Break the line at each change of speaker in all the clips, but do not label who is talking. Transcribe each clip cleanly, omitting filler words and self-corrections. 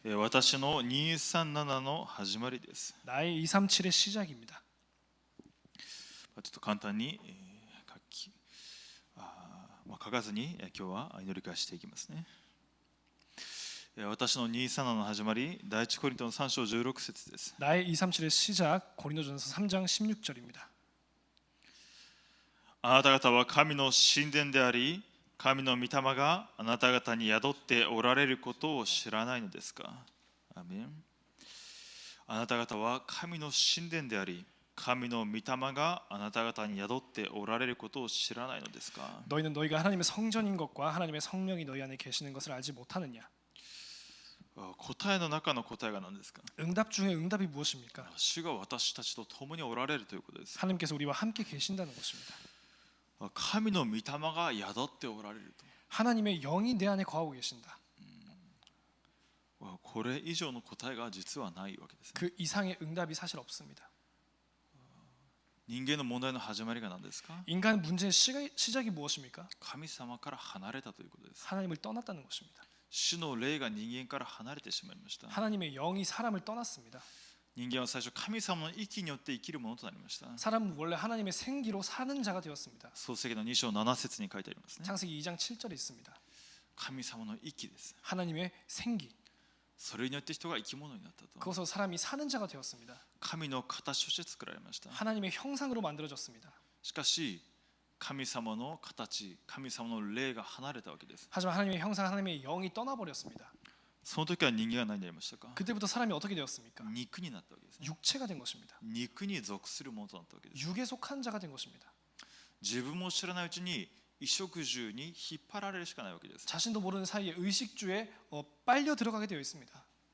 私の237の始まりです。
나의 237의 시작입니다.
ちょっと簡単に書かずに今日は祈り返していきますね。私の237の始まり、第一コリントの3章16節です。
나의 237의 시작 고린도전서 3장 16절입니다.
あなた方は神の神殿であり、神の御霊があなた方に宿っておられることを知らないのですか。アーメン。あなた方は神の神殿であり、神の御霊があなた方に宿っておられることを知らないのですか。
너희는 너희가 하나님의 성전인 것과 하나님의 성령이 너희 안에 계시는 것을 알지 못하느냐.
答えの中の答えが何ですか。
응답 중에 응답이 무엇입니까?
主が私たちと共におられるということです。
하나님께서 우리와 함께 계신다는 것입니다.
神の御霊が宿っておられると。
하나님의 영이 내 안에 거하고 계신다.
これ以上の答えが実はないわけですね。
그 이상의 응답이 사실 없습니다.
人間の問題の始まりが何ですか。
인간 문제의 시작이 무엇입니까?
神様から離れたということです。
하나님을 떠났다는 것입니다.
主の霊が人間から離れてしまいました。
하나님의 영이 사람을 떠났습니다.
人間は最初神様の息によって生きるものとなりました。
사람은 원래 하나님의 생기로 사는 자가 되었습니다.
創世記の2章7節に書いてありますね。
창세기 2장 7절에 있습니다.
神様の息です。
하나님의 생기.
それによって人が生き物になったと。
그것으로 사람이 사는 자가 되었습니다.
神の形として作られました。
하나님의 형상으로 만들어졌습니다.
しかし神様の形、神様の霊が離れたわけです。
하지만 하나님의 형상, 하나님의 영이 떠나버렸습니다.
その時は人間が何になりましたか。
그때부터 사람이 어떻게 되었습니까?
肉になったわけですね。
육체가 된 것입니다.
肉に属するものとなったわけです。
육에 속한 자가 된 것입니다.
自分も知らないうちに衣食住に引っ張られるしかないわけです。
자신도 모르는 사이에 의식주에 빨려 들어가게 되어 있습니다.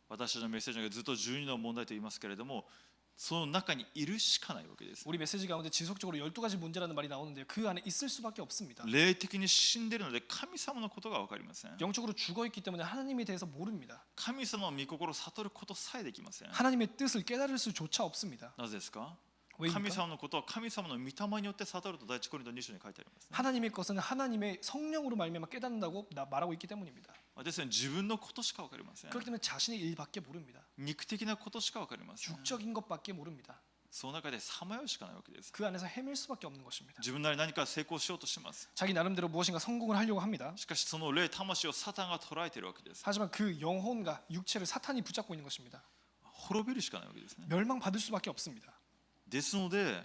私のメッセージがずっと12の問題と言いますけれども、その中にいるしかないわけです。
우리 메시지 가운데 지속적으로 12가지 문제라는 말이 나오는데 그 안에 있을 수밖에 없습니다.
霊的に死んでいるので神様のことが分かりません。
영적으로 죽어 있기 때문에 하나님에 대해서 모릅니다.
神様の御心を悟ることさえできません。
하나님의 뜻을 깨달을 수조차 없습니다.
なぜですか。
왜입니까?
神様のことは神様の御霊によって悟ると第一コリント2章に書いてありますね。
하나님의 것은 하나님의 성령으로 말미암아 깨닫는다고 말하고 있기 때문입니다.
ですね、自分のことしか分かりません。
그렇기 때문에 자신의 일밖에 모릅니다.
肉的なことしか分かりません。
육적인 것밖에 모릅니다.
その中でさまようしかないわけです。
그 안에서 헤맬 수밖에 없는 것입니다.
自分なり何か成功しようとします。
자기 나름대로 무엇인가 성공을 하려고 합니다.
しかしその霊魂をサタンが捉えているわけです。
하지만 그 영혼과 육체를 사탄이 붙잡고 있는 것입니다.
滅びるしかないわけですね。
멸망받을 수밖에 없습니다.
ですので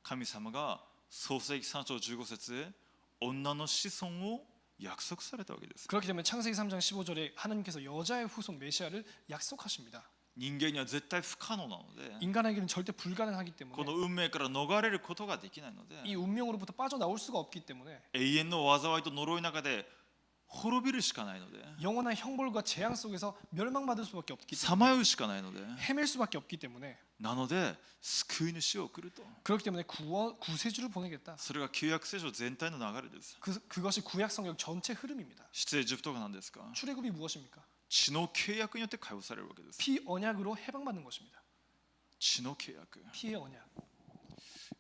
神様が創世記3章15節へ女の子孫を約束されたわけです。
그렇기 때문에 창세기 3장 15절에 하나님께서 여자의 후손 메시아를 약속하십니다.
人間には絶対不可能なので、
인간에게는 절대 불가능하기
こ
때문에
の運命から逃れることができないので、
이 운명으로부터 빠져나올 수가 없기 때문에
永遠の災いと呪いの中で滅びるしかないので、
영원한 형벌과 재앙 속에서 멸망받을 수밖에 없기
さ
때문에
まようしかないので、
헤맬 수밖에 없기 때문에
なので救い主を送ると。
그렇기 때문에 구세주를 보내겠다.
それが旧約聖書全体の流れです。
그것이 구약 성경 전체 흐름입니다.
出エジプトが何ですか。
출애굽이 무엇입니까?
血の契約によって解放されるわけです。
피 언약으로 해방받는 것입니다.
血の契約。
피의 언약.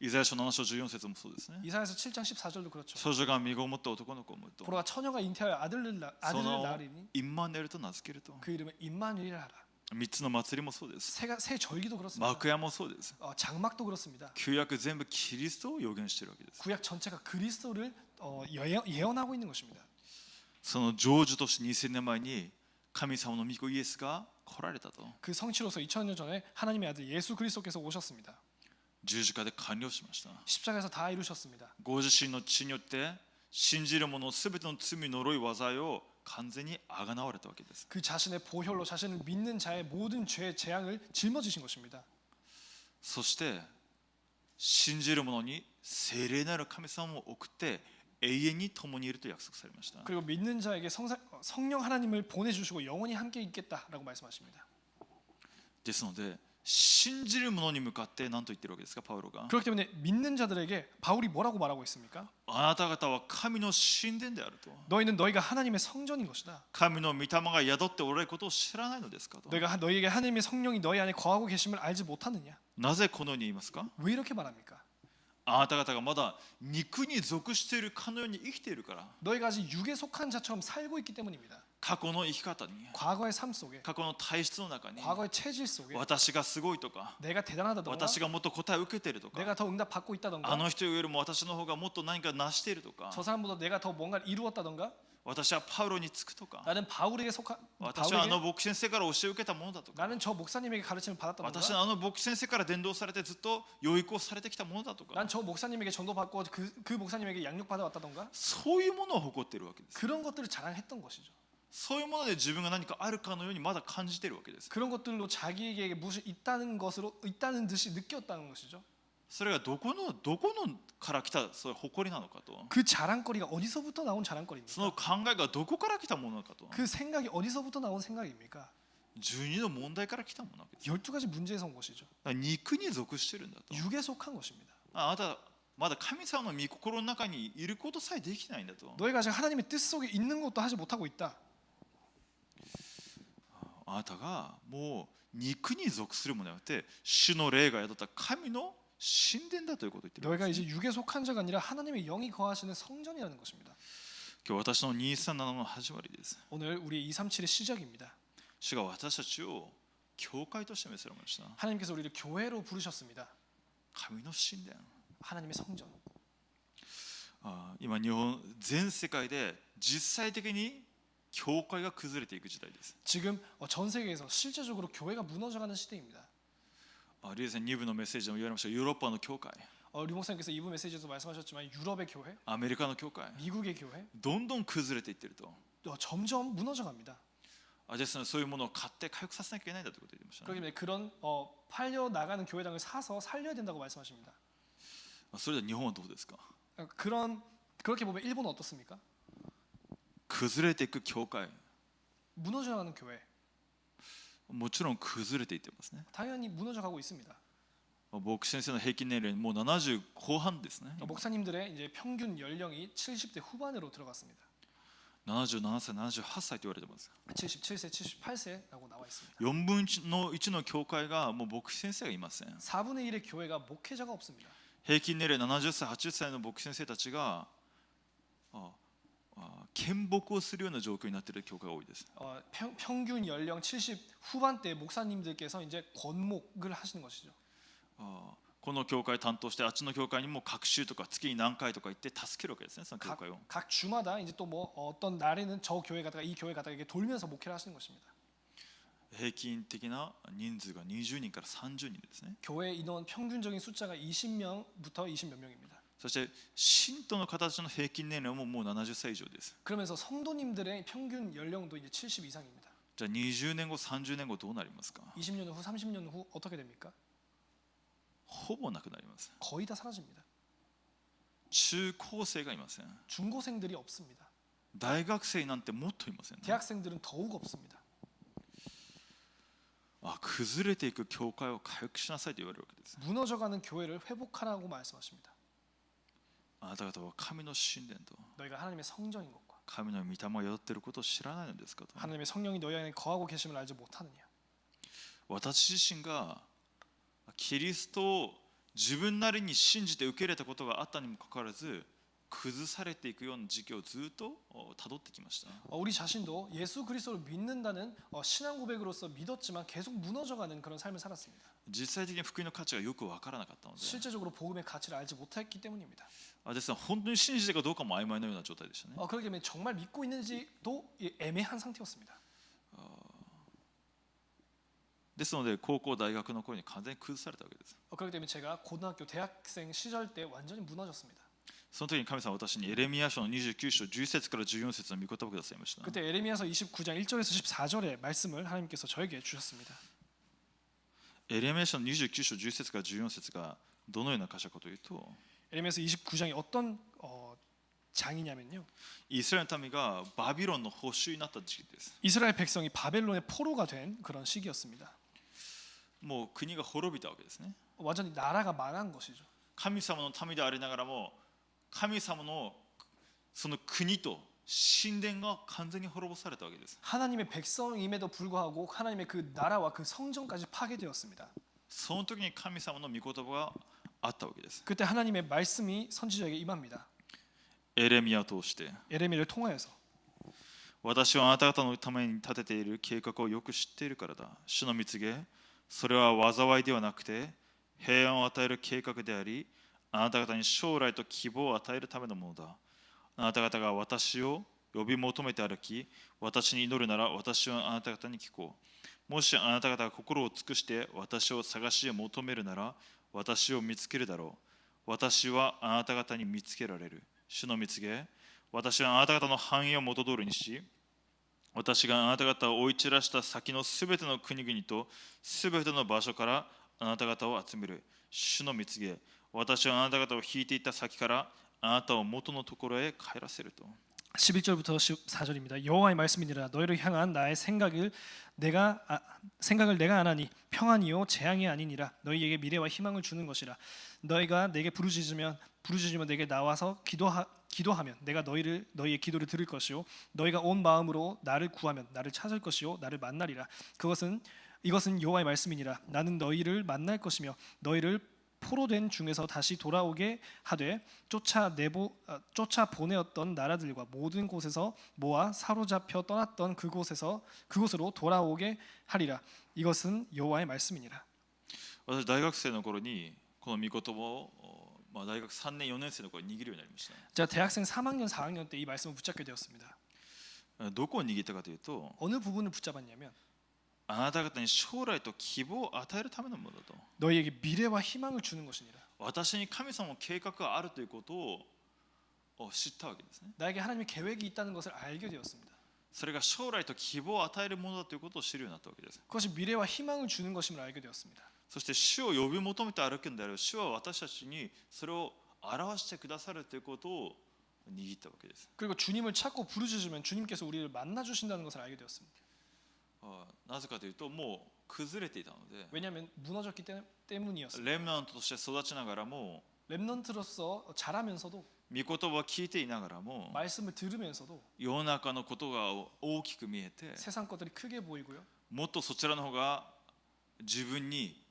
イザヤ書7章14節もそうですね。
이사야서 7장 14절도 그렇죠.
少女が身ごもって男の子を産むと、
보라가 처녀가 잉태하여 아들을
その
낳으리니
インマヌエルと名付けると。
그 이름을 임마누엘이라 하라.
3つの祭りもそうです。
새 절기도 그렇습니다.
幕屋もそうです。
장막도 그렇습니다.
旧約全部キリストを予言しているわけです。
구약 전체가 그리스도를 예언하고 있는 것입니다.
その成就として2000年前に神様の御子イエスが来られたと。
그 성취로서 2000년 전에 하나님의 아들 예수 그리스도께서 오셨습니다.
十字架で完了しました。
십자가에서 다 이루셨습니다.
ご自身の血によって信じる者すべての罪呪い災いを完全にあがなわれたわけです。
그 자신의 보혈로 자신을 믿는 자의 모든 죄 재앙을 짊어지신 것입니다.
そして信じる者に聖霊なる神様を送って永遠に共にいると約束されました。
그리고 믿는 자에게 성령 하나님을 보내주시고 영원히 함께 있겠다라고 말씀하십니다.
ですので信じる者に向かって何と言ってるわけですか、パウロが。
그렇기 때문에 믿는 자들에게 바울이 뭐라고 말하고 있습니까?
あなた方は神の神殿であると。
너희는 너희가 하나님의 성전인 것이다.
神の御霊が宿っておられることを知らないのですかと。
너희에게 하나님의 성령이 너희 안에 거하고 계심을 알지 못하느냐?
なぜこのように言いますか。
왜 이렇게 말합니까?
あなた方がまだ肉に属しているかのように生きているから。
너희가 아직 육에 속한 자처럼 살고 있기 때문입니다.
過去の生き方に
과거의 삶 속에
過去の体質の中に
과거의 체질 속에
私がすごいとか
내가 대단하다던가
私がもっと答えを受けているとか
내가 더 응답 받고
あ
있다던가
の人よりも私の方がもっと何か成しているとか
저 사람보다 내가 더 뭔가를 이루었다던가
私はパウロにつくとか
나는 바울에게 속한
私はあ
바울에게
の牧師先生から教えを受けたものだとか
나는 저 목사님에게 가르침을
私
받았다던가
はあの牧師先生から伝道されてずっと養育をされてきたものだとか
난 저 목사님에게 전도받고 그 목사님에게 양육받아 왔다던가
そういうものを誇っているわけです
그런 것들을 자랑했던 것이죠.
そういうもので自分が何かあるかのようにまだ感じているわけです
그런 것들로 자기에게 무엇이 있다는 것으로 있다는 듯이 느꼈다는 것이죠.
それがどこのから来たそれ誇りなのかと
그 자랑거리가 어디서부터 나온
その
자랑거리입니까?
考えがどこから来たものなのかと
그 생각이 어디서부터 나온 생각입니까?
12の問題から来たものなわけです
12가지 문제에서 온 것이죠.
だから肉に属してるんだと
육에 속한 것입니다.
あなたまだ神様の御心の中にいることさえできないんだと
너희가 아직 하나님의 뜻 속에 있는 것도 하지 못하고 있다.
あなたがもう肉に属するものではなくて主の霊が宿った神の神殿だということを言っているわけ
너희가
です
이제 육에 속한 자가 아니라 하나님의 영이 거하시는 성전이라는 것입니다.
今日私の237の始まりです
오늘 우리 237의 시작입니다.
主が私たちを教会として召せられました
하나님께서 우리를 교회로 부르셨습니다.
神の神殿
하나님의 성전.
今日本全世界で実際的に教会が崩れていく時代です
지금 전 세계에서 실제적으로 교회가 무너져가는 시대입니다.
リエさん2部のメッセージでも言われましたヨーロッパの教会
류 목사님께서 2부 메시지에서 말씀하셨지만 유럽의 교회,
アメリカの教会
미국의 교회
どんどん崩れていってると
점점 무너져갑니다.
ですのでそういうものを買って回復させなきゃいけないんだということを言ってましたね
그렇기 때문에 그런 팔려 나가는 교회당을 사서 살려야 된다고 말씀하십니다.
それでは日本はどうですか
그렇게 보면 일본은 어떻습니까?
崩れていく教会
무너져가는 교회
もちろん崩れていってますね
당연히 무너져가고 있습니다.
牧師先生の平均年齢もう70後半ですね
목사님들의 이제 평균 연령이 70대 후반으로 들어갔습니다.
77歳78歳と言われてます
77세, 78세라고 나와 있습니다.
4分の1の教会がもう牧師先生がいません
4분의 1의 교회가 목회자가 없습니다.
平均年齢70歳80歳の牧師先生たちが献木をするような状況になっている教会が多いです
평균 연령 70 후반대 목사님들께서 이제 권목을 하시는 것이죠.
この教会担当してあっちの教会にも隔週とか月に何回とか行って助けるわけですねその教会を
각 주마다 이제 또 뭐 어떤 날에는 저 교회 가다가 이 교회 가다가 이렇게 돌면서 목회를 하시는 것입니다.
平均的な人数が20人から30人ですね
교회 인원 평균적인 숫자가 20명부터 20 몇 명입니다.
そして信徒の形の平均年齢ももう70歳以上です
그러면서 성도님들의 평균 연령도 이제 70 이상입니다.
じゃあ20年後30年後どうなりますか
20년 후, 30년 후 어떻게 됩니까?
ほぼなくなります
거의 다 사라집니다.
中高生がいません
중고생들이 없습니다.
大学生なんてもっといませんね
대학생들은 더욱 없습니다.
崩れていく教会を回復しなさいと言われるわけです
무너져가는 교회를 회복하라고 말씀하십니다.
あなた方は神の神殿と
너희가 하나님의 성전인 것과
神の御霊が宿っていることを知らないのですかと
하나님의 성령이 너희 안에 거하고 계심을 알지 못하느냐.
私自身がキリストを自分なりに信じて受け入れたことがあったにもかかわらず崩されていくような時期をずっと辿ってきました
우리 자신도 예수 그리스도를 믿는다는 신앙 고백으로서 믿었지만 계속 무너져가는 그런 삶을 살았습니다.
実際的に福音の価値がよく分からなかったので
실제적으로 복음의 가치를 알지 못했기 때문입니다.
ですから本当に信じているかどうかも曖昧なような状態でしたね
그렇기 때문에 정말 믿고 있는지도 애매한 상태였습니다.
ですので高校大学の頃に完全に崩されたわけです
그렇기 때문에 제가 고등학교 대학생 시절 때 완전히 무너졌습니다.
その時に神様は私にエレミヤ書の29章11節から14節の御言葉をくださいました
그때 에레미야서 29장 1절에서 14절의 말씀을 하나님께서 저에게 주셨습니다.
エレミヤ書の29章11節から14節がどのような箇所かというと
에레미야서 29장이 어떤 장이냐면요.
イスラエルの民がバビロンの捕囚になった時期です
이스라엘 백성이 바벨론의 포로가 된 그런 시기였습니다.
もう国が滅びたわけですね
완전히 나라가 망한 것이죠.
神様の民でありながらも神様のその国と神殿が完全に滅ぼされたわけです
하나님의 백성임에도 불구하고 하나님의 그 나라와 그 성전까지 파괴되었습니다.
その時に神様の御言葉があったわけです
그때 하나님의 말씀이 선지자에게 임합니다.
エレミヤを通して
에레미야를 통하여서
私はあなた方のために立てている計画をよく知っているからだ。主の蜜げ、それは災いではなくて平安を与える計画であり、あなた方に将来と希望を与えるためのものだ。あなた方が私を呼び求めて歩き、私に祈るなら私はあなた方に聞こう。もしあなた方が心を尽くして私を探し求めるなら私を見つけるだろう。私はあなた方に見つけられる。主の蜜げ、私はあなた方の繁栄を元通りにし、私があなた方を追い散らした先のすべての国々とすべての場所からあなた方を集める。主の蜜げ、私はあなた方を引いていった先からあなたを元のところへ帰らせると。
11절부터 14절입니다. 여호와의 말씀이니라. 너희를 향한 나의 생각을 내가 안 하니 평안이요 재앙이 아니니라. 너희에게 미래와 희망을 주는 것이라. 너희가 내게 부르짖으면 내게 나와서 기도하면 내가 너희의 기도를 들을 것이요 너희가 온 마음으로 나를 구하면 나를 찾을 것이요 나를 만나리라. 이것은 여호와의 말씀이니라. 나는 너희를 만날 것이며 너희를 포로된 중에서 다시 돌아오게 하되 쫓아 보내었던 나라들과 모든 곳에서 모아 사로잡혀 떠났던 그곳으로 돌아오게 하리라. 이것은 여호와의 말씀이니라.
私大学生の頃にこの御言葉を、大学3年4年生の頃に握るようになりました。
제가 대학생 3학년 4학년 때 이 말씀을 붙잡게 되었습니다.
どこを握ったかというと、
어느 부분을 붙잡았냐면
あなた方に将来と希望を与えるためのものだと。
너희에게 미래와 희망을 주는 것이니라.
私に神様の計画があるということを知ったわけですね。
나에게 하나님의 계획이 있다는 것을 알게 되었습니다.
それが将来と希望を与えるものだということを知るようになったわけです。
그것이 미래와 희망을 주는 것임을 알게 되었습니다.
そして主を呼び求めて歩くんである主は私たちにそれを表してくださるということを握ったわけです。
그리고 주님을 찾고 부르짖으면 주님께서 우리를 만나 주신다는 것을 알게 되었습니다.
なぜかというともう崩れていたので、
왜냐하면 무너졌기 때문이었습니다.
レムナントとして育ちながらも
랩넌트로서 자라면서도
御言葉を聞いていながらも
말씀을 들으면서도
世の中のことが大きく見えて
세상 것들이 크게 보이고요.
もっとそちらの方が自分に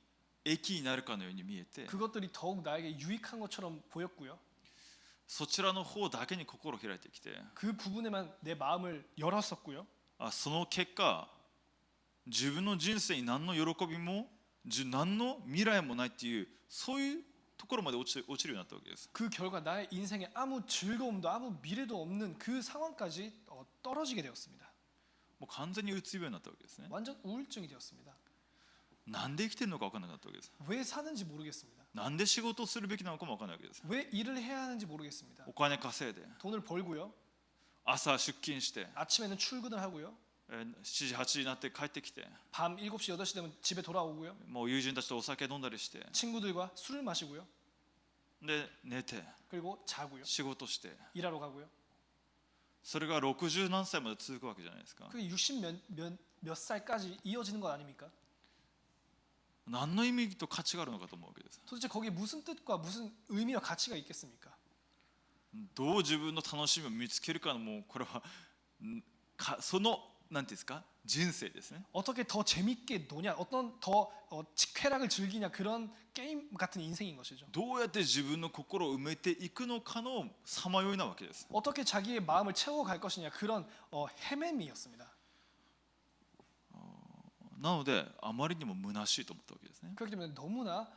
益になるかのように見えて
그것들이 더욱 나에게 유익한 것처럼 보였고요.
そちらの方だけに心を開いてきて
그 부분에만 내 마음을 열었었고요.
その結果自分の人生に何の喜びも何の未来もないっていうそういうところまで落ちるようになったわけです。
그 결과 나의 인생에 아무 즐거움도 아무 미래도 없는 그 상황까지 떨어지게 되었습니다.
もう完全にうつ病になったわけですね。
완전 우울증이 되었습니다.
なんで生きてるのか分からなかったわけです。
왜 사는지 모르겠습니다.
なんで仕事をするべきなのかも分からないわけです。
왜 일을 해야 하는지 모르겠습니다.
お金稼いで
돈을 벌고요.
朝出勤して
아침에는 출근을 하고요.
7時8時になって帰ってきて
밤 7시 8시 되면 집에 돌아오고요.
もう友人たちとお酒飲んだりして
친구들과 술을 마시고요.
で寝て
그리고 자고요.
仕事して
일하러 가고요.
それが60何歳まで続くわけじゃないですか。
그게 60 몇 살까지 이어지는 것 아닙니까?
何の意味と価値があるのかと思うわけです。
도대체 거기에 무슨 뜻과 무슨 의미와 가치가 있겠습니까?
どう自分の楽しみを見つけるかのもうこれはそのなんていうんですか人生ですね。
어떻게 더 재밌게 노냐, 어떤 더 쾌락을 즐기냐 그런 게임 같은 인생인 것이죠.
どうやって自分の心を埋めていくのかのさまよいなわけです。
어떻게 자기의 마음을 채워갈 것이냐 그런 헤매미였습니다.
なのであまりにも虚しいと思ったわけですね。
그렇기 때문에 너무나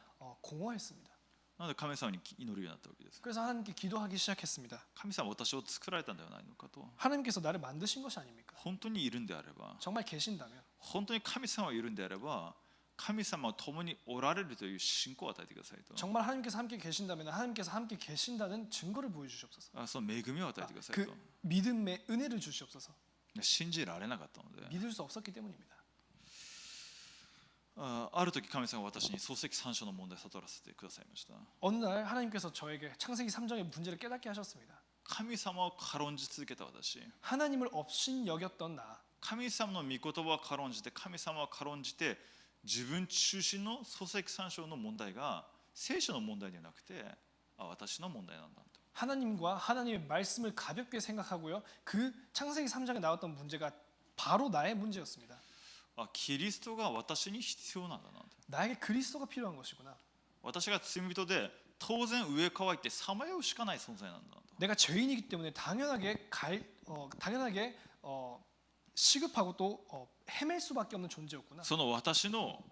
공허했습니다.
なので神様に祈るようになったわけです。
그래서 하나님께 기도하기 시작했습니다.
神様は私を作られたんではないのかと。
하나님께서 나를 만드신 것이 아닙니까?
本当にいるんであれば
정말 계신다면
本当に神様がいるんであれば神様は共におられるという信仰を与えてくださいと。
정말 하나님께서 함께 계신다면 하나님께서 함께 계신다는 증거를 보여주시옵소서.
その恵みを与えてください
그
と。
믿음의 은혜를 주시옵소서.
信じられなかったので
믿을 수 없었기 때문입니다.
ある時神様は私に創世記3章の問題を悟らせてくださいました。
어느 날 하나님께서 저에게 창세기 3장의 문제를 깨닫게 하셨습니다.
神様を軽んじ続けた私、
하나님을 업신여겼던 나,
神様の御言葉を軽んじて神様を軽んじて自分中心の創世記3章の問題が聖書の問題ではなくて私の問題なんだと。
하나님과 하나님의 말씀을 가볍게 생각하고요. 그 창세기 3장에 나왔던 문제가 바로 나의 문제였습니다.
キリストが私に必要なんだなと。
나에게 그리스도가 필요한 것이구나.
私が罪人で当然上乾いてさまようしかない存在なんだなと。
내가 죄인이기 때문에 당연하게 시급하고 또 헤맬 수밖에 없는 존재였구나.
その私の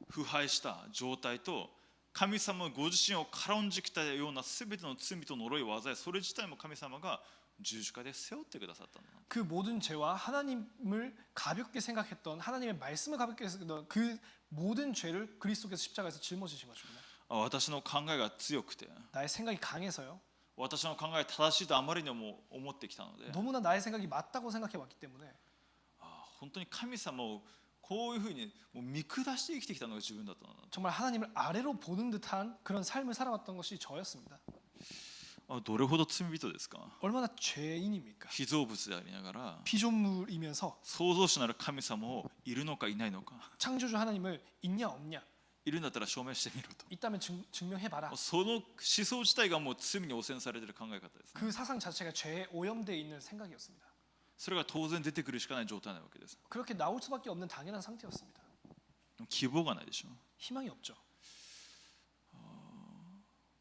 腐敗した状態と神様ご自身を軽んじきたような全ての罪と呪い災い、それ自体も神様が十字架で背負ってくださったんだな。
그 모든 죄와 하나님을 가볍게 생각했던 하나님의 말씀을 가볍게 생각했던 그 모든 죄를 그리스도께서 십자가에서 짊어지신 것입니다.
私の考えが強くて
나의 생각이 강해서요.
私の考え正しいとあまりにも思ってきたので
너무나 나의 생각이 맞다고 생각해 왔기 때문에
本当に神様をこういうふうにもう見下して生きてきたのが自分だったのだ。
정말 하나님을 아래로 보는 듯한 그런 삶을 살아왔던 것이 저였습니다.
どれほど罪人ですか。
얼마나 죄인입니까?
被造物でありながら
피조물이면서
創造主なる神様をいるのかいないのか、
창조주 하나님을 있냐 없냐
いるんだったら証明してみろと。
있다면 증명해봐라.
その思想自体がもう罪に汚染されている考え方ですね。
그 사상 자체가 죄에 오염되어 있는 생각이었습니다.
それが当然出てくるしかない状態なわけです。
그렇게 나올 수밖에 없는 당연한 상태였습니다.
希望がないでしょ。
희망이 없죠.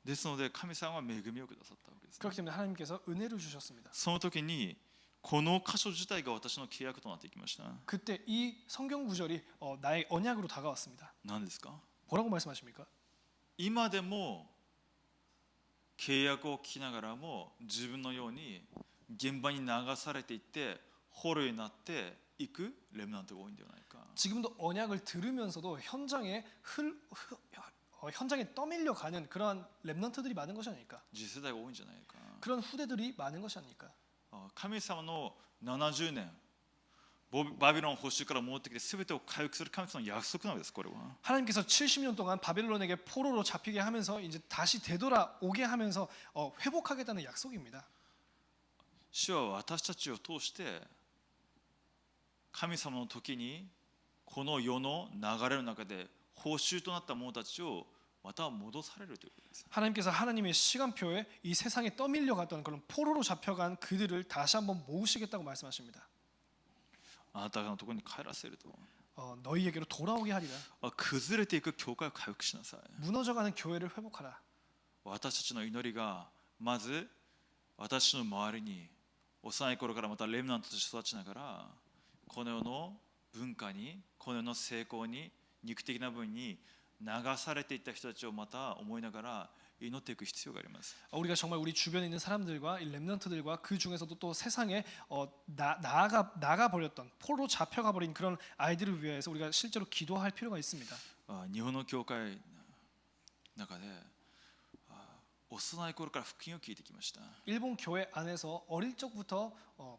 ですので神様は恵みをくださったわけです、ね。
그렇기 때문에 하나님께서 은혜를 주셨습니다.
その時にこの箇所自体が私の契約となっていきました。
그때 이 성경 구절이 나의 언약으로 다가왔습니다.
何ですか。
뭐라고 말씀하십니까?
今でも契約を聞きながらも自分のように現場に流されていって捕虜になっていくレムナントが多いんではないか。
지금도 언약을 들으면서도 현장에 떠밀려 가는 그러한 랩넌트들이 많은 것이 아닐까?
次世代が多いんじゃないか。
그런 후대들이 많은 것이 아닐까?
神様の70年バビロン捕囚から戻ってきて全てを回復する神様の約束なのです。これは
하나님께서 70년 동안 바벨론에게 포로로 잡히게 하면서 이제 다시 되돌아오게 하면서 회복하겠다는 약속입니다.
主は私たちを通して神様の時にこの世の流れの中で報酬となった者たちをまた戻されるということです。
하나님께서 하나님의 시간표에 이 세상에 떠밀려 갔던 그런 포로로 잡혀간 그들을 다시 한번 모으시겠다고 말씀하십니다.
あなたのところに帰らせると。
너희에게로 돌아오게 하리라.
崩れていく教会を回復しなさい。
무너져가는 교회를 회복하라.
私たちの祈りがまず私の周りに幼い頃からまたレムナントとして育ちながらこの世の文化にこの世の成功に肉的な部分に流されていった人たちをまた思いながら祈っていく必要があります。
우리가 정말 우리 주변에 있는 사람들과 이 렘넌트들과 그 중에서도 또 세상에 나가 버렸던 포로 잡혀가 버린 그런 아이들을 위해서 우리가 실제로 기도할 필요가 있습니다.
日本の教会の中で幼い頃から福音を聞いてきました。
일본 교회 안에서 어릴 적부터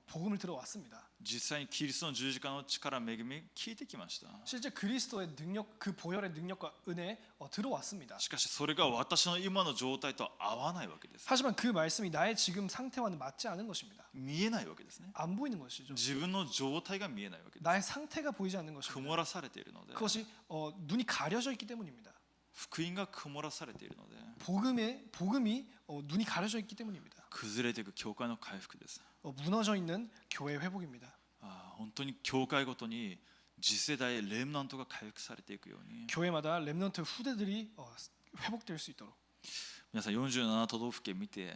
복음을 들어왔습니다.
実際にキリストの十字架の力恵み聞いてきました。
실제 그리스도의 능력, 그 보혈의 능력과 은혜 들어왔습니다.
しかしそれが私の今の状態と合わないわけです。
하지만 그 말씀이 나의 지금 상태와는 맞지 않은 것입니다.
見えないわけですね。
안 보이는 것이죠.
自分の状態が見えないわけです。
나의 상태가 보이지 않는
曇
것입니다.
らされているので、
그것이 눈이 가려져 있기 때문입니다.
福音が曇らされているので、
복음이 눈이 가려져 있기 때문입니다.
崩れていく教会の回復です。
무너져 있는 교회 회복입니다.
本当に教会ごとに次世代レムナントが回復されていくように、
교회마다 렘넌트 후대들이 회복될 수 있도록.
皆さん47都道府県見て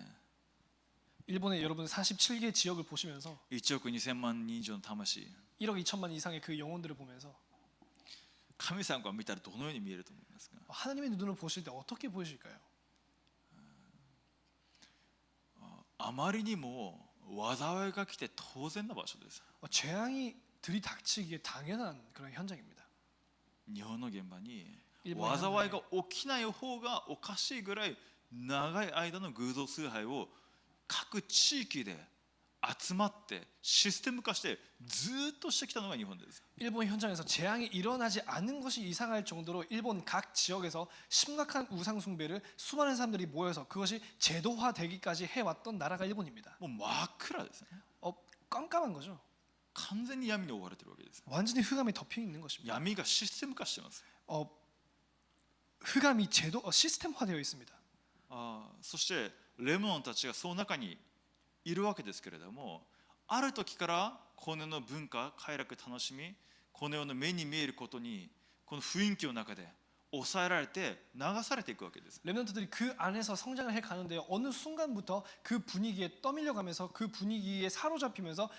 일본의 여러분 47개 지역을 보시면서
1億2000万人以上の魂、
1억 2천만 이상의 그 영혼들을 보면서
神様が見たらどのように見えると思いますか。
하나님의 눈으로 보실 때 어떻게 보이실까요?
あまりにも災いが来て当然な場所です。
재앙이 들이닥치기에 당연한 그런 현장입니다.
日本の現場に
일본의
災いが起きない方がおかしいぐらい長い間の偶像崇拝を各地域で集まってシステム化してずっとしてきたのが日本です。
일본 현장에서 재앙이 일어나지 않는 것이 이상할 정도로 일본 각 지역에서 심각한 우상 숭배를 수많은 사람들이 모여서 그것이 제도화되기까지 해왔던 나라가 일본입니다.
もう真っ暗ですね。
깜깜한 거죠.
完全に闇に覆われているわけです。
완전히 흑암에 덮여 있는 것입니다.
闇がシステム化しています。
흑암이 시스템화되어 있습니다.
そしてレムノンたちがその中にいるわけですけれども、ある時からこの世の文化快楽楽しみ、この世の目に見えることにこの雰囲気の中で抑えられて流されていくわけです。
렘넌트들이 그 안에서 성장을 해 가는데요. 어느 순간부터 그 분위기에 떠밀려 가면서 그 분위기에 사로잡히면서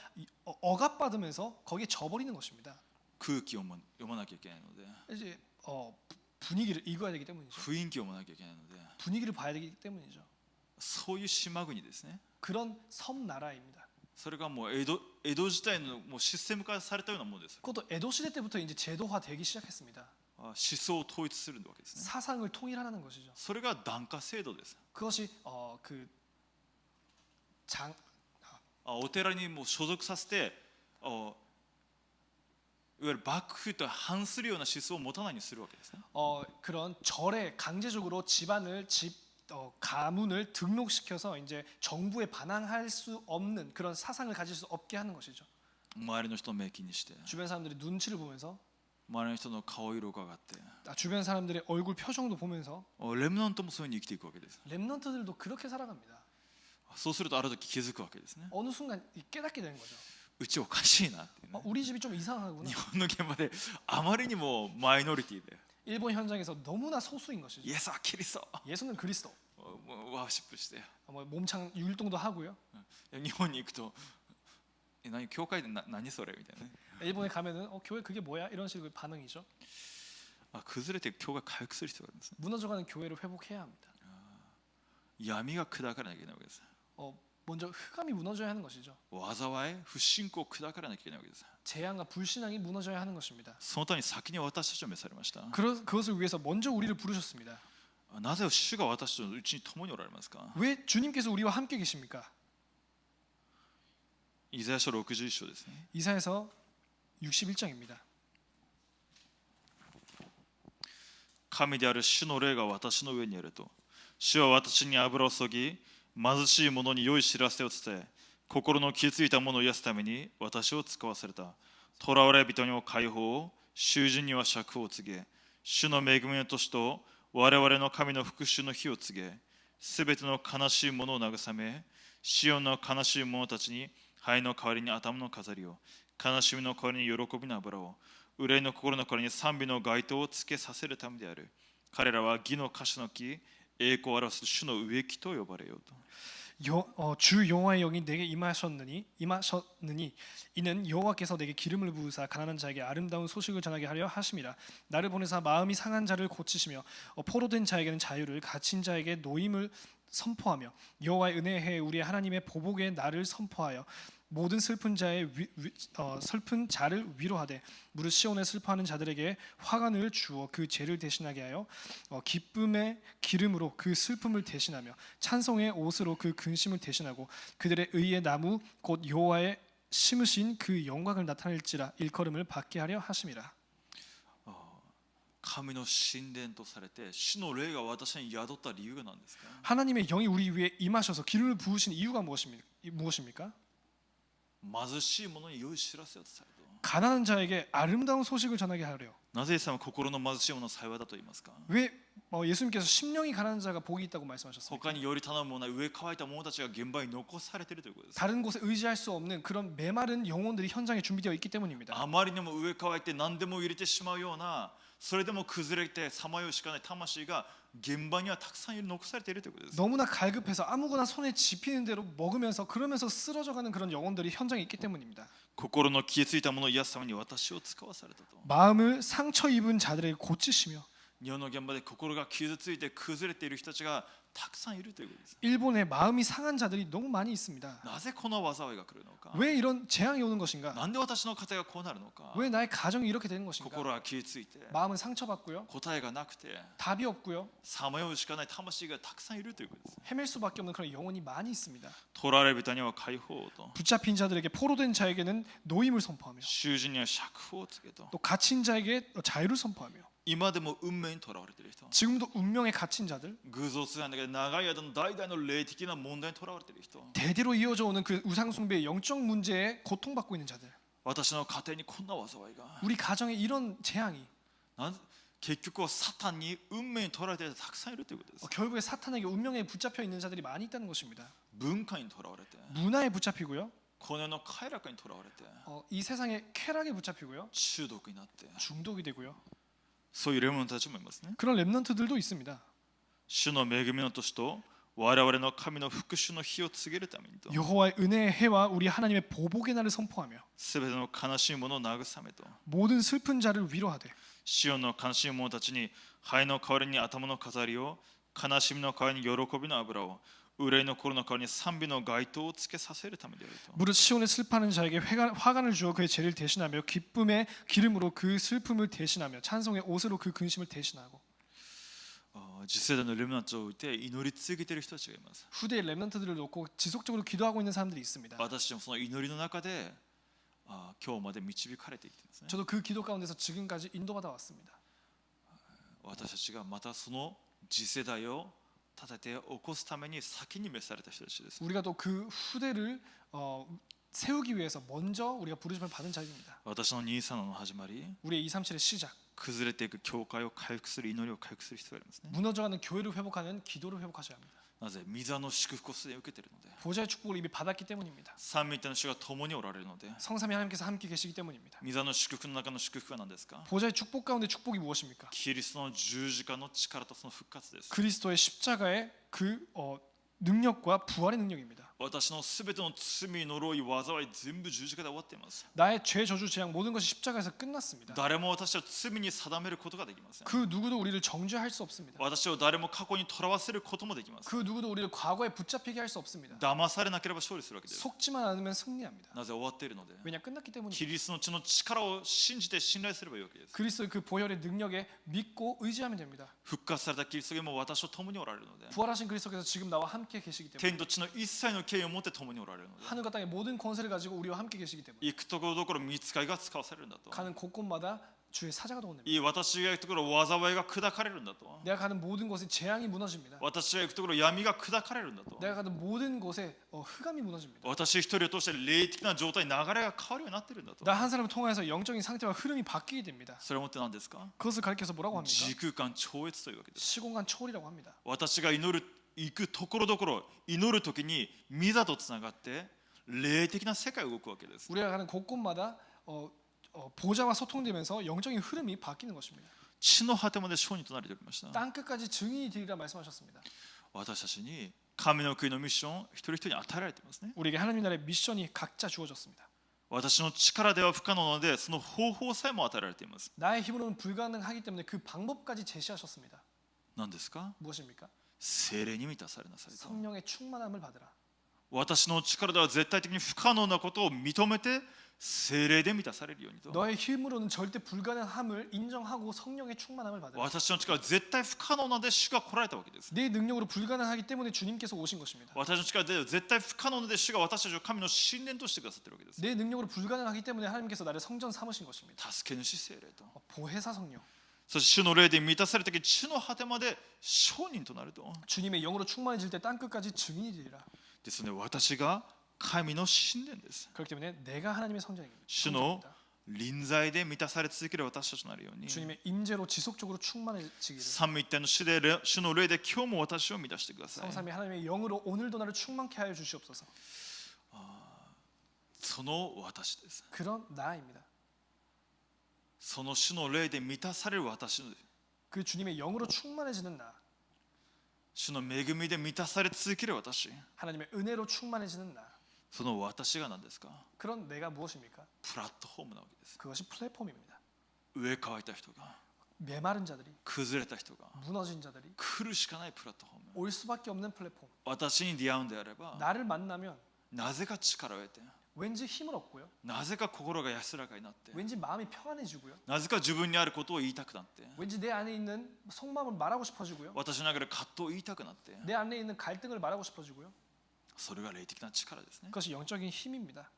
억압받으면서 거기에 져버리는 것입니다.
空気を読まなきゃいけないので
이제 분위기를 읽어야 되기 때문이죠.
雰囲気を読まなきゃいけないので
분위기를 봐야 되기 때문이죠.
そういう島国ですね。
그런 섬 나라입니다.
それがもう江戸時代のもうシステム化されたようなものです。
그것도 에도 시대 때부터 이제 제도화되기 시작했습니다.
思想を統一するわけですね。
사상을 통일하는 것이죠.
それが檀家制度です。
그것이
お寺にもう所属させて、いわゆる幕府と反するような思想を持たないようにするわけですね。
그런 절에 강제적으로 집안을 가문을 등록시켜서 이제 정부에 반항할 수 없는 그런 사상을 가질 수 없게 하는 것이죠.
周りの人を目気にして、
주변 사람들이 눈치를 보면서
周りの人の顔色を伺って、
주변 사람들의 얼굴 표정도 보면서
レムナントもそういうふうに生きていくわけです。
렘넌트들도 그렇게 살아갑니다.
そうするとある時気づくわけですね。
어느 순간 깨닫게 되는 거죠.
うちおかしいなっていうね。
우리 집이 좀 이상하구나.
日本の現場であまりにもマイノリティで、
일본 현장에서 너무나 소수인
イ
것이죠.
エスはキリスト
예수는 그리스도.
もうワーシップして、
몸창 율동도 하고요.
日本に行くと何教会で何それみたいなね。
일본에 가면은 교회 그게 뭐야 이런 식의 반응이죠.
崩れて教会回復する必要があるんですね。
무너져가는 교회를 회복해야 합니다.
闇が砕かれなきゃいけないわけです。
먼저 흑암이 무너져야 하는 것이죠.
災い不信仰を砕かれなきゃいけないわけです。
재앙과 불신앙이 무너져야 하는 것입니다.
そのために先に私たちを召されました。
그것을 위해서 먼저 우리를 부르셨습니다.
なぜ主が私たちのうちに共におられますか。
왜 주님께서 우리와 함께 계십니까?
イザヤ書61章ですね。
이사야서 61장입니다.
神である主の霊が私の上にあると、主は私に油を注ぎ、貧しい者に良い知らせを伝え、心の傷ついた者を癒すために私を使わされた。囚われ人には解放を、囚人には釈放を告げ、主の恵みの年と我々の神の復讐の日を告げ、すべての悲しい者を慰め、シオンの悲しい者たちに灰の代わりに頭の飾りを、悲しみの代わりに喜びの油を、憂いの心の代わりに賛美の街灯をつけさせるためである。彼らは義の樫の木、栄光を表す主の植木と呼ばれようと。
주 여호와의 영이 내게 임하셨느니 이는 여호와께서 내게 기름을 부으사 가난한 자에게 아름다운 소식을 전하게 하려 하심이라. 나를 보내사 마음이 상한 자를 고치시며 포로된 자에게는 자유를, 갇힌 자에게 노임을 선포하며 여호와의 은혜의 해 우리의 하나님의 보복의 날을 선포하여 모든 슬픈 자를 위로하되 무릇 시온에 슬퍼하는 자들에게 화관을 주어 그 죄를 대신하게 하여 기쁨의 기름으로 그 슬픔을 대신하며 찬송의 옷으로 그 근심을 대신하고 그들의 의의 나무 곧 여호와의 심으신 그 영광을 나타낼지라 일컬음을 받게 하려 하심이라.
神の神殿とされて主の霊が私に宿った理由が何ですか。
하나님의 영이 우리 위에 임하셔서 기름을 부으신 이유가 무엇입니까?
貧しい者に良い知らせを伝えると。
가난한 자에게 아름다운 소식을 전하게 하려.
なぜイエス様は心の貧しい者を幸いだと言いますか。
왜 예수님께서 심령이 가난한 자가 복이 있다고 말씀하셨습니까?
他により頼む者、上乾いた者たちが現場に残されているということです。
다른 곳에 의지할 수 없는 그런 메마른 영혼들이 현장에 준비되어 있기 때문입니다.
あまりにも上乾いて何でも入れてしまうような、それでも崩れてさまようしかない魂が現場にはたくさん残されているということです。
너무나 갈급해서 아무거나 손에 집히는 대로 먹으면서 그러면서 쓰러져가는 그런 영혼들이 현장에 있기 때문입니다.
心の傷ついた者を癒すために私を使わされたと。
마음을 상처 입은 자들에게 고치시며
日本の現場で心が傷ついて崩れている人たちがたくさんいるということです。
일본에 마음이 상한 자들이 너무 많이 있습니다.
なぜこの災いが来るのか。
왜 이런 재앙이 오는 것인가?
なんで私の家庭がこうなるのか。
왜 나의 가정이 이렇게 되는 것인가?
心は傷ついて
마음은 상처받고요.
答えがなくて
답이 없고요.
さまようしかない魂がたくさんいるということです。
헤맬 수밖에 없는 그런 영혼이 많이 있습니다.
囚われ人には解放と、
붙잡힌 자들에게 포로된 자에게는 노임을 선포하며
囚人には釈放を告げと、
또 갇힌 자에게 자유를 선포하며
今でも運命に囚われている人、
지금도 운명에 갇힌 자들,
偶像崇拝だけど長い間の代々の霊的な問題に囚われている人、
대대로 이어져 오는 그 우상숭배의 영적 문제에 고통받고 있는 자들,
私の家庭にこんな災いが、
우리 가정에 이런 재앙이
結局はサタンに運命に囚われている人がたくさんいるということです。
결국에 사탄에게 운명에 붙잡혀 있는 자들이 많이 있다는 것입니다.
文化に囚われて、
문화에 붙잡히고요.
この世の快楽に囚われて、
이 세상의 쾌락에 붙잡히고요.
中毒になって、
중독이 되고요.
そういうレモンたちもいますね。
그런 렘넌트들도 있습니다.
主の恵みの年と我々の神の復讐の日を告げるためにと、
여호와의 은혜의 해와 우리 하나님의 보복의 날을 선포하며
すべての悲しいものを慰めと、
모든 슬픈 자를 위로하되
シオンの悲しい者たちに灰の代わりに頭の飾りを、悲しみの代わりに喜びの油を、憂いの心の代わりに賛美の街灯をつけさせるためであると。
무릇 시온에 슬퍼하는 자에게 화관을 주어 그의 죄를 대신하며 기쁨의 기름으로 그 슬픔을 대신하며 찬송의 옷으로 그 근심을 대신하고.
次世代のレムナントを置いて祈り続けている人たちがいます。
후대의 렘넌트들을 놓고 지속적으로 기도하고 있는 사람들이 있습니다.
私もその祈りの中で今日まで導かれていってですね。
저도 그 기도 가운데서 지금까지 인도받아 왔습니다.
私たちがまたその次世代を立てて起こすために先に召された人たちです。
우리가 또 그 후대를 세우기 위해서 먼저 우리가 부르심을 받은 자입니다.
私の237の始まり、
우리의 237의 시작,
崩れていく教会を回復する祈りを回復する必要がありますね。
무너져가는 교회를 회복하는 기도를 회복하셔야 합니다.
なぜ？御座の祝福をすでに受けているので、
보좌의 축복을 이미 받았기 때문입니다.
三位一体の主が共におられるので、
성삼위 하나님께서 함께 계시기 때문입니다.
御座の祝福の中の祝福は何ですか？
보좌의 축복 가운데 축복이 무엇입니까?
キリストの十字架の力とその復活です。
그리스도의 십자가의 그 능력과 부활의 능력입니다.
私のすべての罪、呪い、災い全部十字架で終わっています。
나의 죄, 저주, 재앙 모든 것이 십자가에서 끝났습니다.
誰も私を罪に定めることができません。
그 누구도 우리를 정죄할 수 없습니다.
私を誰も過去にとらわせることもできません。
그 누구도 우리를 과거에 붙잡히게 할 수 없습니다.
騙されなければ勝利するわけです。
속지만 않으면 승리합니다.
なぜ？終わっているので、
왜냐 끝났기 때문입니다.
キリストの血の力を信じて信頼すればいいわけです。
그리스도의 그 보혈의 능력에 믿고 의지하면 됩니다.
復活されたキリストがもう私と共におられるので、
부활하신 그리스도께서 지금 나와 함께 계시기 때문에
天と地の一切の権威を持って共におられるので、
하늘과 땅의 모든 권세를 가지고 우리와 함께 계시기 때문에
行くところどころ御使いが使わされるんだと。
가는 곳곳마다 주의 사자가 동원됩니다.
いい私が行くところ災いが砕かれるんだと。
내가 가는 모든 곳에 재앙이 무너집니다.
私が行くところ闇が砕かれるんだと。
내가 가는 모든 곳에 흑암이 무너집니다.
私一人を通して霊的な状態、流れが変わるようになっているんだと。
나 한 사람을 통해서 영적인 상태와 흐름이 바뀌게 됩니다.
それをもって何ですか？
그것을 가리켜서 뭐라고 합니까?
時空間超越というわけです。
시공간 초월이라고 합니다.
私が祈る行くところどころ、祈る時に御座とつながって霊的な世界が動くわけです。
우리가 가는 곳곳마다 보좌와 소통되면서 영적인 흐름이 바뀌는 것입니다.
地の果てまで証人となりておりました。
땅 끝까지 증인이 되리라 말씀하셨습니다.
私たちに神の国のミッションを一人一人に与えられていますね。
우리에게 하나님 나라의 미션이 각자 주어졌습니다.
私の力では不可能なので、その方法さえも与えられています。
나의 힘으로는 불가능하기 때문에 그 방법까지 제시하셨습니다.
何ですか？
무엇입니까?
聖霊に満たされなさいと。
성령의 충만함을 받으라.
私の力では絶対的に不可能なことを認めて聖霊で満たされるようにと。
너의 힘으로는 절대 불가능함을 인정하고 성령의 충만함을 받으라.
私の力は絶対不可能なので主が来られたわけです。
내 능력으로 불가능하기 때문에 주님께서 오신 것입니다.
私の力では絶対不可能なので主が私たちを神の神殿としてくださっているわけです。
내 능력으로 불가능하기 때문에 하나님께서 나를 성전 삼으신 것입니다.
助け主聖霊と。
보혜사 성령.
そして主の霊で満たされた時、地の果てまで証人となると。
주님의 영으로 충만해질 때 땅 끝까지 증인이 되리라.
ですので私が神の神殿です。
그렇기 때문에 내가 하나님의 성전입니다.
主の臨在で満たされ続ける私たちとなるように、
주님의 임재로 지속적으로 충만해지기를.
三位一体の主の霊で今日も私を満たしてください。
성삼위 하나님의 영으로 오늘도 나를 충만케 하여 주시옵소서.
その私です。
그런 나입니다.
その主の霊で満たされる私、
그 주님의 영으로 충만해지는 나.
主の恵みで満たされ続ける私、
하나님의 은혜로 충만해지는 나.
その私が何ですか？
그런 내가 무엇입니까?
プラットフォームなわけです。
그것이 플랫폼입니다.
上乾いた人が、
메마른 자들이,
崩れた人が
무너진 자들이
来るしかないプラットフォーム。
올 수밖에 없는 플랫폼.
私に出会うんであれば、
나를 만나면
なぜか力を得て、
왠지 힘을 얻고요.
なぜか心が安らかになって、
왠지 마음이 평안해지고요.
なぜか自分にあることを言いたくなって、
왠지 내 안에 있는 속마음을 말하고 싶어지고요.
私の中で葛藤を言いたくなって、
내 안에 있는 갈등을 말하고 싶어지고요.
それが霊的な力ですね。
그것이 영적인 힘입니다.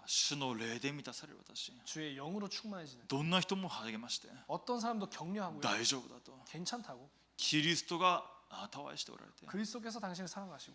主の霊で満たされる私、
주의 영으로 충만해지는
どんな人も励まして、
어떤 사람도 격려하고요.
大丈夫だと。
괜찮다고.
キリストがあなたを愛しておられて、
그리스도께서 당신을 사랑하시고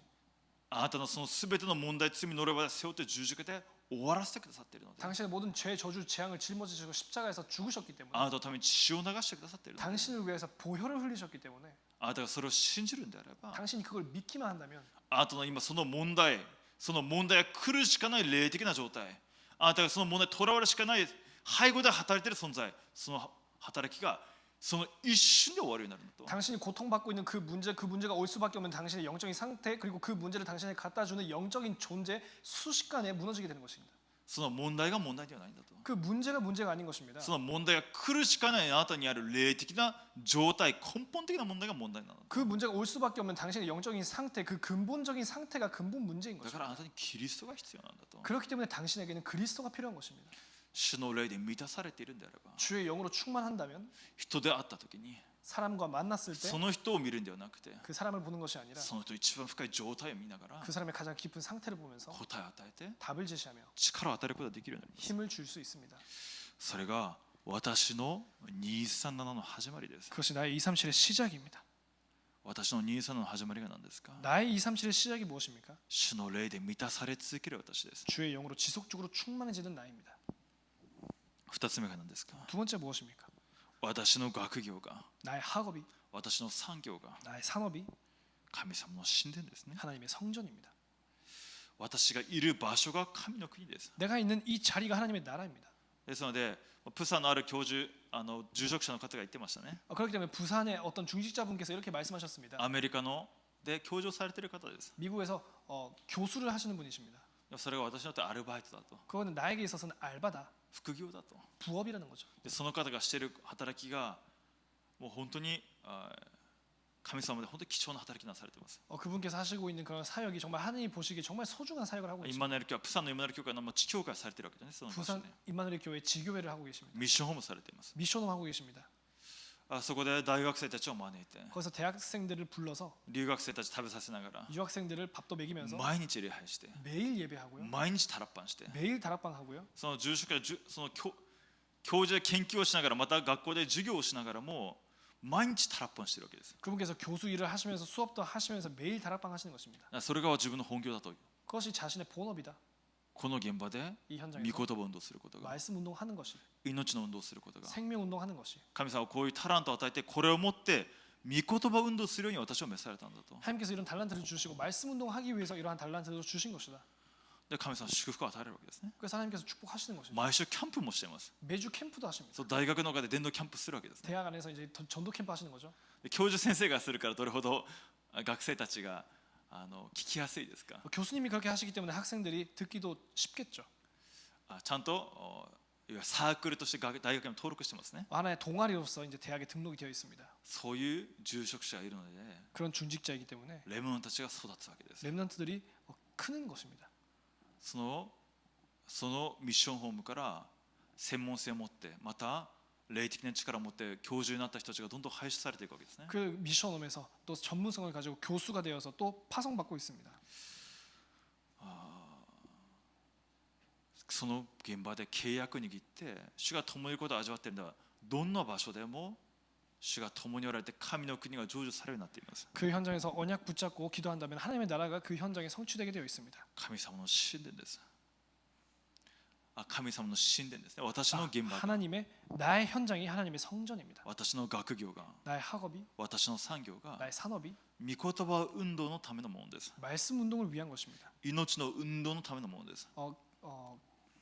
あなたのそのすべての問題、罪の呪いを背負って十字架で終わらせてくださっているので、
당신의 모든 죄, 저주, 재앙을 짊어지시고 십자가에서 죽으셨기 때문에
あなたのために血を流してくださっているので、
당신을 위해서 보혈을 흘리셨기 때문에
あなたがそれを信じるんであれば、
당신이 그걸 믿기만 한다면
あなたの今その問題が来るしかない霊的な状態、あなたがその問題にとらわれしかない背後で働いている存在、その働きがその一瞬で終わるようになるのと
당신이 고통받고 있는 그 문제가 올 수밖에 없는 당신의 영적인 상태 그리고 그 문제를 당신에게 갖다 주는 영적인 존재 순식간에 무너지게 되는 것입니다.
その問題が問題ではないんだと
그 문제가 아닌 것입니다.
その問題が来るしかないあなたにある霊的な状態根本的な問題が問題なの
그 문제가 올 수밖에 없는 당신의 영적인 상태 그 근본적인 상태가 근본 문제인
だか
것입니다.
らあなたにキリストが必要なんだと
그렇기 때문에 당신에게는 그리스도가 필요한 것입니다.
主の霊で満たされているんであれば
주의 영으로 충만한다면
人で会った時に
사람과 만났을 때
その人を見るんではなくて
그 사람을 보는 것이 아니라
その人一番深い状態を見ながら
그 사람의 가장 깊은 상태를 보면서
答えを与えて
답을 제시하며
力を与えることができるようになります
힘을 줄 수 있습니다.
それが私の237の始まりです
그것이 나의 237의 시작입니다.
私の237の始まりが何ですか
나의 237의 시작이 무엇입니까?
主の霊で満たされ続ける私です
주의 영으로 지속적으로 충만해지는 나입니다.
2つ目が何ですか
두 번째 무엇입니까?
私の学業が
나의 학업이
私の産業が
나의 산업이
神様の神殿ですね
하나님의 성전입니다.
私がいる場所が神の国です
내가 있는 이 자리가 하나님의 나라입니다.
ですのでプサンのある教授住職者の方が言ってましたね
그렇기 때문에 부산의 어떤 중직자분께서 이렇게 말씀하셨습니다.
アメリカので教授をされている方です
미국에서 교수를 하시는 분이십니다.
それが私にとってアルバイトだと
그거는 나에게 있어서는 알바다,
副業だと
부업이라는 거죠.
でその方がしている働きがもう本当に神様で本当に貴重な働きなされています
그분께서 하시고 있는 그런 사역이 정말 하나님이 보시기에 정말 소중한 사역을 하고
イ
계십니다.
マヌエル教会プサンのイマヌエル教会の地教会されているわけですねその場所
부산
で
임마누엘 교회 지교회를 하고 계십니다.
ミッションホームされています
미션홈 하고 계십니다.
そこで大学生たちを招いて
거기서 대학생들을 불러서
留学生たち食べさせながら
유학생들을 밥도 먹이면서
毎日礼拝して
매일 예배하고요.
毎日タラッパンして
매일 다락방 하고요.
その住職やその教授で研究をしながらまた学校で授業をしながらも毎日タラッパンしてるわけです
그분께서 교수 일을 하시면서 수업도 하시면서 매일 다락방 하시는 것입니다.
それが自分の本業だと
그것이 자신의 본업이다.
この現場で
이
御
현장에서
言葉を運動することが
말씀 운동하는 것이
命の運動をすることが
생명 운동하는 것이
神様はこういうタラントを与えてこれを持って御言葉運動するように私を召されたんだと
하나님께서 이런 달란트를 주시고 말씀 운동하기 위해서 이러한 달란트를 주신 것이다.
で神様は祝福を与えるわけですね
그래서 하나님께서 축복하시는 것이죠.
毎週キャンプもしています
매주 캠프도 하십니다.
そう大学の中で伝道キャンプするわけですね
대학 안에서 이제 전도 캠프 하시는 거죠.
で教授先生がするからどれほど学生たちが聞きやすいですか
교수님이 그렇게 하시기 때문에 학생들이 듣기도 쉽겠죠.
ちゃんといわゆるサークルとして大学にも登録してますね
하나의 동아리로서 이제 대학에 등록이 되어 있습니다.
そういう住職者がいるので
그런 준직자이기 때문에
レムノンたちが育つわけです
렘넌트들이 크는 것입니다.
そのミッションホームから専門性を持ってまた霊的な力を持って教授になった人たちがどんどん輩出されていくわけですね
그 미션홈에서 또 전문성을 가지고 교수가 되어서 또 파송받고 있습니다.
その現場で契約握って主が共にいることを味わっているのはどんな場所でも主が共におられて神の国が成就されるようになっています
그 현장에서 언약 붙잡고 기도한다면 하나님의 나라가 그 현장에 성취되게 되어 있습니다.
神様の神殿です神様の神殿ですね私の現場が
하나님의 나의 현장이 하나님의 성전입니다.
私の学業が
나의 학업이
私の産業が
나의 산업이
御言葉運動のためのものです
말씀 운동을 위한 것입니다.
命の運動のためのものです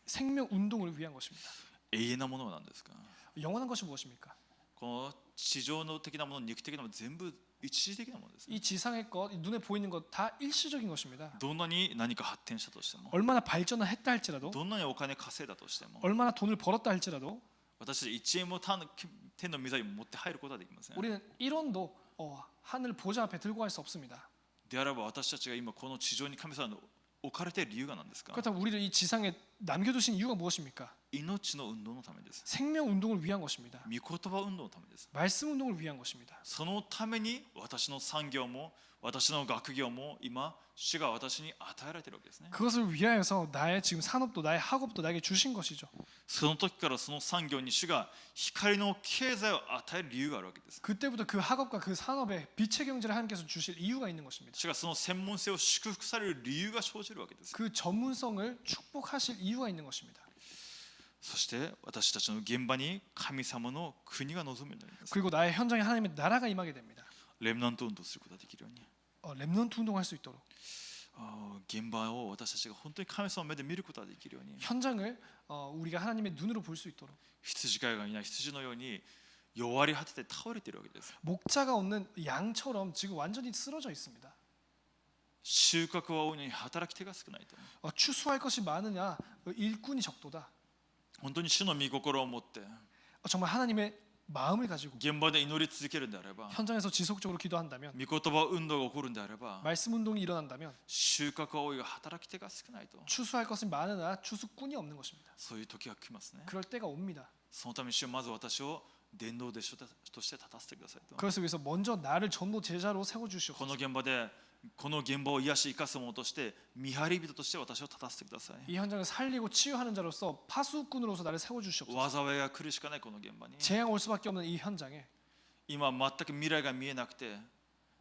생명 운동을 위한 것입니다.
永遠なものは何ですか
영원한 것이 무엇입니까?
この地上の的なもの肉的なもの全部一時的なものです
이 지상의 것, 이 눈에 보이는 것 다 일시적인 것입니다.
どんなに何か発展したとしても
얼마나 발전을 했다 할지라도
どんなにお金稼いだとしても
얼마나 돈을 벌었다 할지라도
私たち1円も天の御座に持って入ることはできません
우리는 1원도 하늘 보좌 앞에 들고 갈 수 없습니다.
であれば私たちが今この地上に神様の置かれている理由が何ですか
그렇다면 우리를 이 지상에 남겨두신 이유가 무엇입니까?
命の運動のためです
생명 운동을 위한 것입니다.
御言葉運動のためです
말씀 운동을 위한 것입니다.
そのために私の産業も私の学業も今主が私に与えられているわけですね
그것을 위하여서 나의 지금 산업도 나의 학업도 나에게 주신 것이죠.
その時からその産業に主が光の経済を与える理由があるわけです
그때부터 그 학업과 그 산업에 빛의 경제를 하나님께서 주실 이유가 있는 것입니다.
主がその専門性を祝福される理由が生じるわけです
그 전문성을 축복하실 이유가 있는 것입니다.
そして私たちの現場に神様の国が望むようになります
그리고 나의 현장에 하나님의 나라가 임하게 됩니다.
レムナント運動することができるように
렘넌트 운동할 수 있도록
現場を私たちが本当に神様の目で見ることができるように
현장을 우리가 하나님의 눈으로 볼 수 있도록
羊飼いがいない羊のように弱り果てて倒れているわけです。
목자가 없는 양처럼 지금 완전히 쓰러져 있습니다.
収穫は多いのに働き手が少ないと。
추수할 것이 많으냐 일꾼이 적도다.
本当に主の御心を持って
정말 하나님의 마음을 가지고
現場で祈り続けるんであれば、
현장에서 지속적으로 기도한다면,
御言葉運動が起こるんであれば、
말씀 운동이 일어난다면
収穫は多いが働き手が少ないと。
추수할 것은 많으나 추수꾼이 없는 것입니다.
そういう時が来ますね。
그럴 때가 옵니다.
そのために主はまず私を伝道弟子として立たせてくださいと。
그래서 위해서 먼저 나를 전도 제자로 세워
こ
주시옵소서.
の現場でこの現場を癒し生かす者として見張り人として私を立たせてください。
이 현장을 살리고 치유하는 자로서 파수꾼으로서 나를 세워 주시옵소서.
災いが来るしかないこの現場に、
재앙 올 수밖에 없는 이 현장에
今全く未来が見えなくて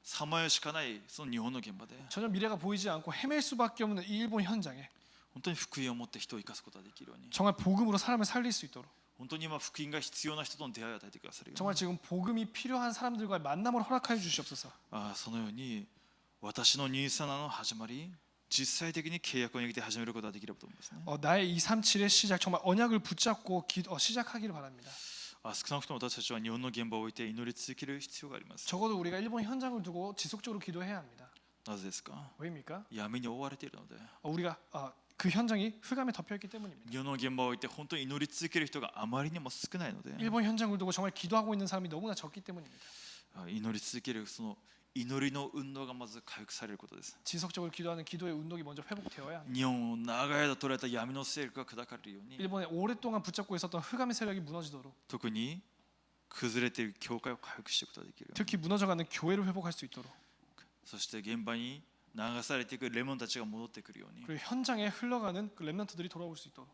さまよしかないその日本の現場で、
전혀 미래가 보이지 않고 헤맬 수밖에 없는 이 일본 현장에
本当に福音を持って人を生かすことができるように、
정말 복음으로 사람을 살릴 수 있도록,
本当に今福音が必要な人との出会いを与えてくださるように、
정말 지금 복음이 필요한 사람들과의 만남을 허락하여 주시옵소서.
そのように私の27の始まり、実際的に契約を握って始めることができればと思いますね。
나의 237의 시작, 정말 언약을 붙잡고 시작하기를 바랍니다.
少なくとも私たちは日本の現場を置いて祈り続ける必要があります。
적어도 우리가 일본 현장을 두고 지속적으로 기도해야 합니다.
なぜですか？
왜입니까?
闇に覆われているので。
우리가 그 현장이 흑암에 덮여 있기 때문입니다.
日本の現場を置いて本当に祈り続ける人があまりにも少ないので、
일본 현장을 두고 정말 기도하고 있는 사람이 너무나 적기 때문입니다.
祈り続けるその祈りの運動がまず回復されることです。
지속적으로 기도하는 기도의 운동이 먼저 회복되어야 합니다.
日本を長い間捉えた闇の勢力が砕かれるように、
일본에 오랫동안 붙잡고 있었던 흑암의 세력이 무너지도록,
特に崩れている教会を回復していくことができるように、
특히 무너져가는 교회를 회복할 수 있도록,
そして現場に流されていくレモンたちが戻ってくるように
그리고 현장에 흘러가는 그 렘넌트들이 돌아올 수 있도록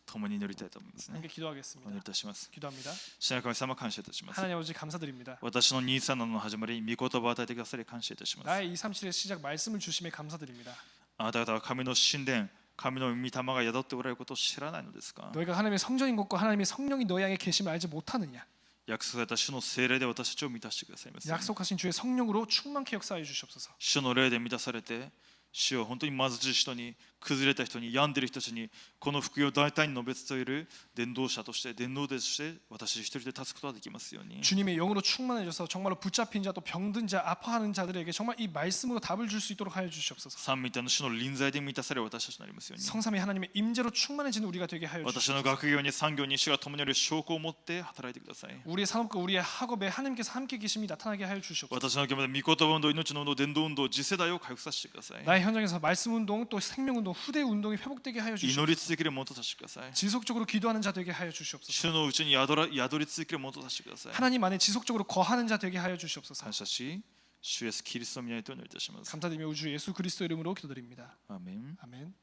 共に祈りたいと思いますね。
함께
お
기도하겠습니다.
祈りいたします。
기도합니다.
主な神様感謝いたします。
하나님 아버지 감사드립니다.
私の237の始まり、御言葉を与えてくださり感謝いたします。
나의 237의 시작 말씀을 주심에 감사드립니다.
あなた方は神の神殿、神の御霊が宿っておられることを知らないのですか？
너희가 하나님의 성전인 것과 하나님의 성령이 너희 안에 계심을 알지 못하느냐?
約束された主の聖霊で私たちを満たしてくださいます。
약속하신 주의 성령으로 충만케 역사하여 주시옵소서.
主の霊で満たされて、主を本当に貧しい人に、崩れた人に、病んでいる人たちにこの福音を大胆に述べ伝える伝道者として、伝道弟子として私一人で立つことができますように。
주님의 영으로 충만해져서 정말로 붙잡힌 자 또 병든 자 아파하는 자들에게 정말 이 말씀으로 답을 줄 수 있도록 하여 주시옵소서.
三位一体の主の臨在で満たされ私たちになりますように。
성삼위 하나님의 임재로 충만해지는 우리가 되게 하여
私の
주시옵소서.
学業に産業に主が共にある証拠を持って働いてください。
우리의 산업과 우리의 학업에 하나님께서 함께 계심이 나타나게 하여 주시옵소서.
私の現場で御言葉運動、命の運動、伝道運動、次世代を回復させてください。
나의 현장에서 말씀 운동 또 생명 운동 후대 운동이 회복되게 하여
祈
주시옵소서.
り続けるものとさせてください。
지속적으로 기도하는 자 되게 하여 주시옵소서.
主のうちに宿り続けるものとさせてください。
하나님 안에 지속적으로 거하는 자 되게 하여 주시옵소서.
感謝し、主イエスキリストの皆にとお祈りいたします。
감사드리며 우주 예수 그리스도 이름으로 기도드립니다.
アーメン。
아멘.